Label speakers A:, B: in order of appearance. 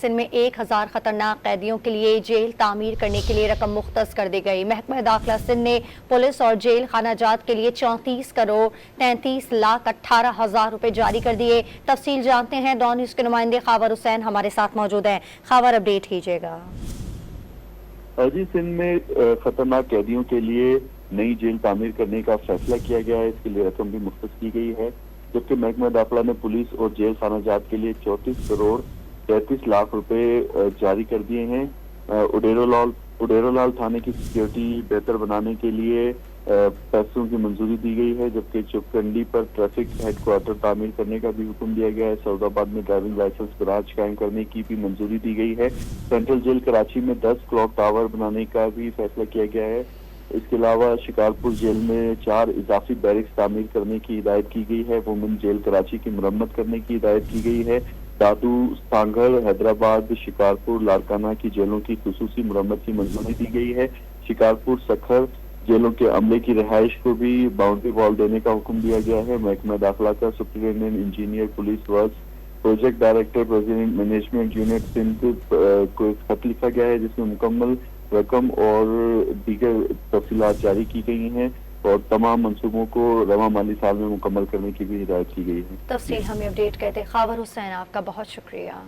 A: सिंध में 1000 खतरनाक कैदियों के लिए जेल तामीर करने के लिए रकम मुख्तस कर दी गई। महकमा दाखिला सिंध ने पुलिस और जेल खानाजात के लिए 34 करोड़ 33 लाख 18 हजार रुपए जारी कर दिए। तफसील जानते हैं, डॉन न्यूज के नुमाइंदे खावर हुसैन हमारे साथ मौजूद हैं। खावर, अपडेट कीजिएगा।
B: जी, सिंध में खतरनाक कैदियों के लिए नई जेल तामीर करने का फैसला किया गया है। इसके लिए रकम भी मुख्तस की गई है, जबकि महकमा दाखिला ने पुलिस और जेल खानाजात के लिए 34 करोड़ 33 लाख रुपए जारी कर दिए हैं। उडेरोलाल थाने की सिक्योरिटी बेहतर बनाने के लिए पैसों की मंजूरी दी गई है, जबकि चुपकंडी पर ट्रैफिक हेडक्वार्टर तामीर करने का भी हुक्म दिया गया है। सऊदाबाद में ड्राइविंग लाइसेंस गराज कायम करने की भी मंजूरी दी गई है। सेंट्रल जेल कराची में 10 क्लॉक टावर बनाने का भी फैसला किया गया है। इसके अलावा शिकारपुर जेल में 4 इजाफी बैरिक्स तामीर करने की हिदायत की गई है। वुमेन जेल कराची की मरम्मत करने की हिदायत की गई है। दादू, सांगल, हैदराबाद, शिकारपुर, लारकाना की जेलों की खुसूसी मरम्मत की मंजूरी दी गई है। शिकारपुर, सखर जेलों के अमले की रिहाइश को भी बाउंड्री वॉल देने का हुक्म दिया गया है। महकमा दाखिला का superintendent engineer police works project director president management unit Sindh को एक खत लिखा गया है, जिसमें मुकम्मल रकम और दीगर तफसीलात जारी की गई हैं और तमाम मंसूबों को रवा माली साल में मुकम्मल करने की भी हिदायत की गई है।
A: तफसील हमें अपडेट करते खावर हुसैन, आपका बहुत शुक्रिया।